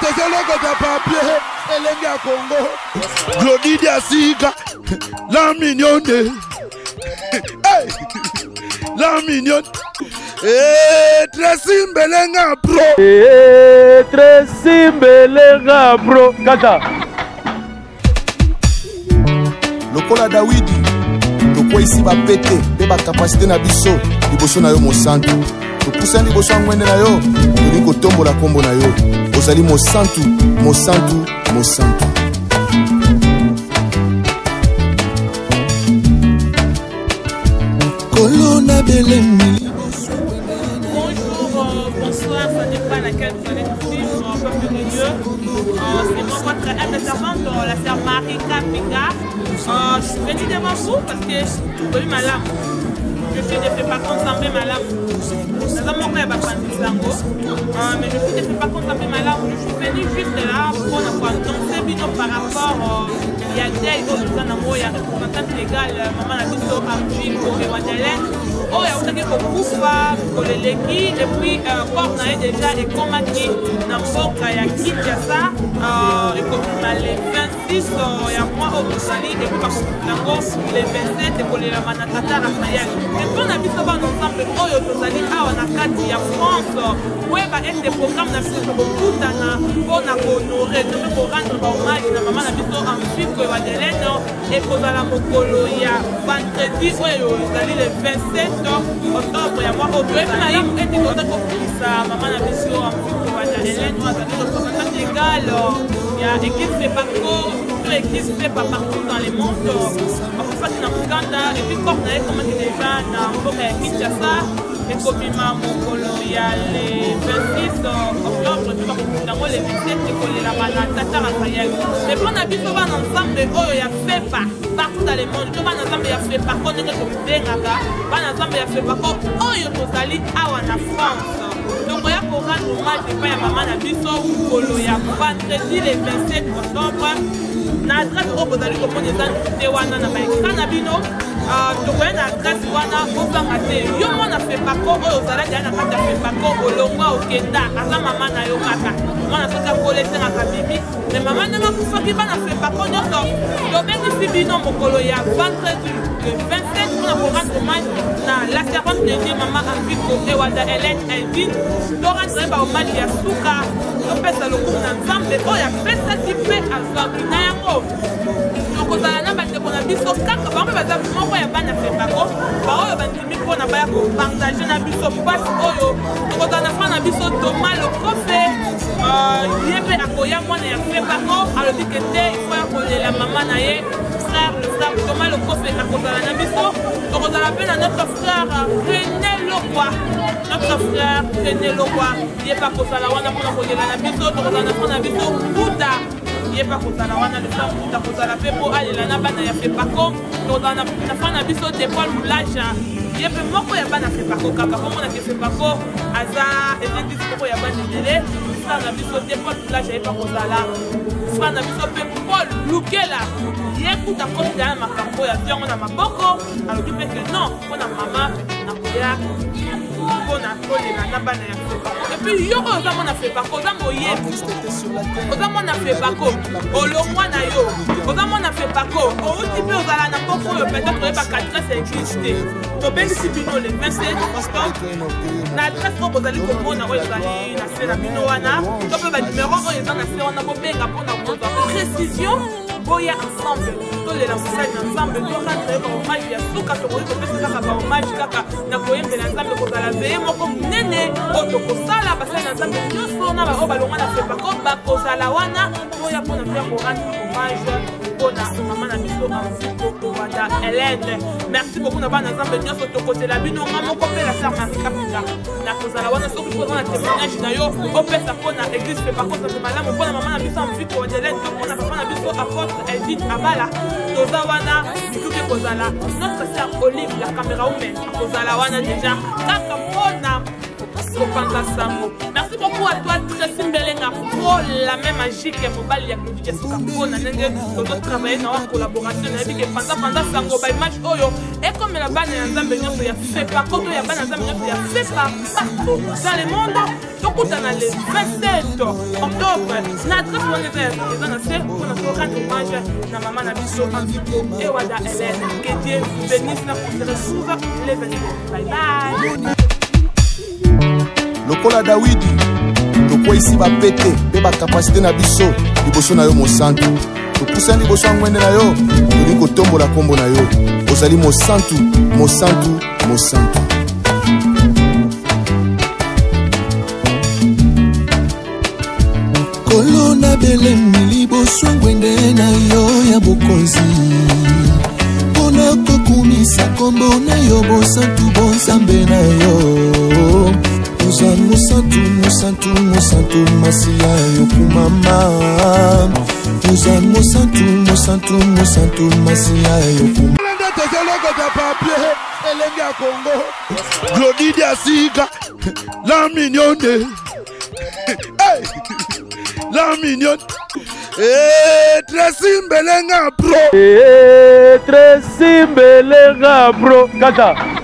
tozelokota papier elenge ya Congo Glodidi Asika la mignonne la mignonne Tracy Mbelenga bro Tracy Mbelenga bro kata lokola Dawidi tokwa isi bapete pe ba capacité na biso liboso na yo mosantu topusa liboso ngwende na yo toli kotombola kombo na yo ozali mosantu mosantu mosantu. Colonna Belemi. Bonjour, bonsoir, ça dépend à laquelle vous allez nous suivre, peuple de Dieu. C'est moi votre intervenante, la sœur Marika Pinga. Je suis venue devant vous parce que je suis malade. Je suis de fait par contre sans malade. Mais je suis de fait par contre sans malade. Je suis venue juste là pour avoir dansé bino par rapport il y a des autres gens il y a représentante légale maman la biso Amji pour Ewadelen. Oh, il y a aussi des Kokufa, Koleleki, et puis Port Naé déjà et Komaki, Namboka, il y a Kinshasa, et comme les 26, il y a moi au Moussali, et puis par contre, les 27, et pour les Manatata, Raphaël. Et puis on a vu ça ensemble, oh, Moussali, ah, on a 4, il y a France, ouais, bah, et des programmes, on a vu ça beaucoup, on a honoré, pour rendre hommage, la maman a vu ça en Suisse, et pour la Mokolo, il y a vendredi, ouais, Moussali, les 27. Octobre ya moi oto na yim eti ko tako ça maman na biso en plus wa Hélène wa ça représentante légale ya équipe fait parcours l'équipe fait pas partout dans les mondes en fait na Uganda et puis comme na comment déjà na Mboka Kinshasa et comme Mokolo ya les 26 octobre tu vas dans les 27 et la Manatata Raphaël et puis on a biso van ensemble oh ya fait pas partout dans les mondes tout va ensemble ya fait par contre que bengaka van ensemble ya fait pas oh yo tozali awa na France donc ya pour rendre hommage pas ya maman na biso Mokolo ya vendredi les 27 octobre na adresse au bozali ko mona ezan wana na baika na bino tokoya na adresse wana ozanga te yo mona fait pas ko oyo ozalaki ya na kati ya fait pas ko olongwa okenda aza mama na yo kaka mwana soki akolesengaka bibi me mama ndenge akufaki bana fait pas ko nyonso tobengisi bino mokolo ya vendredi le 27 mpona korendre hommage na la servante de Dieu mama Ambiko Ewada Hélène Elvin torendre bahommage ya suka topesa lokumu na nzambe oyo apesaki mpe azwaki na yango tokozala na bandeko na biso kaka bango baza moko ya bana fembako baoyo bandimi mpona baya kopartage na biso mpasi oyo tokozala na frère na biso Thomas Lokofe ye mpe akoya mwana ya fembako alobi ke te ifo ya kolela mama na ye frère le frère Thomas Lokofe akozala na biso tokozala mpe na notre frère René Lokwa notre frère René Lokwa ye mpe akozala wana mpona kolela na biso tokozala na frère na biso Buda ye pa kozala wana le frère Buda kozala mpe mpo alela na bana ya fepako tokozala na frère na biso de Paul Moulaja ye mpe moko ya bana fepako kaka mpo monake fepako aza église moko ya bana ebele frère na biso de Paul Moulaja ye pa kozala frère na biso mpe Paul Lukela ye kuta kotela na makambo ya yango na maboko alobi mpe ke non mpona mama nakoya mpona kolela na bana ya fepako epuis yo oyo oza mwana fepako oza moyebi oza mwana fepako olongwa na yo oza mwana fepako outi mpe ozala na mboka oyo peut-être oyebaka adresse église te tobengisi bino le 27 octobre na adresse oyo bozali komona oyo ezali na se na bino wana to mpe banimero oyo eza na se wana bobenga mpona kozwa précision boya ensemble tolela mosali na nzambe torendre bahommage ya suka tokoki kopesa kaka bahommage kaka na koyembela nzambe kozala veye moko monene oyo tokosala basali na nzambe nyonso na baoyo balongwa na fepako bakozala wana boya mpona mpe korendre hommage mpona mama na biso Ambiko Ewada Hélène merci beaucoup na bana nzambe nyonso tokotela bino nga moko mpe la sœur Marika Pinga nakozala wana soki mpo na témoignage na yo opesa mpona église fepako sape malamu mpona mama na biso Ambiko Ewada Hélène to mpona papa na biso apôtre Elvin Abala toza wana mituki kozala notre sœur Olive la caméra woman akozala wana déjà kaka mpona kopanza sango merci Merci beaucoup à toi, Tracy Mbelenga, pour la même magie que Mobali et Claudie Jessica. On a travaillé dans la collaboration avec pendant Sango by Match Oyo. Et comme la banne est en Zambie, il y a fait par contre, il y a banne en Zambie, il y a fait partout dans le monde. Donc, on a le 27 octobre. Notre adresse, on a fait pour notre rendre hommage à maman Nabiso Antico et Wada Hélène. Que Dieu vous bénisse, on se retrouve les 22. Bye bye. Lokola Dawidi, toko ici ba pété, pe ba capacité na biso, liboso na yo mosantu. Topusani liboso ngwende na yo, toli ko tombola kombo na yo. Ozali mosantu, mosantu, mosantu. Kolona belemi liboso ngwende na yo ya bokonzi. Pona kokumisa kombo na yo bosantu bonzambe na yo. Mosantu, mosantu, mosantu, masia yokumama. Mosantu, mosantu, mosantu, masia yokumama. papier, Elengi à Congo, Glody Diasika, la mignonne, hey, la mignonne, Tracy Mbelenga bro, Tracy Mbelenga bro, kata.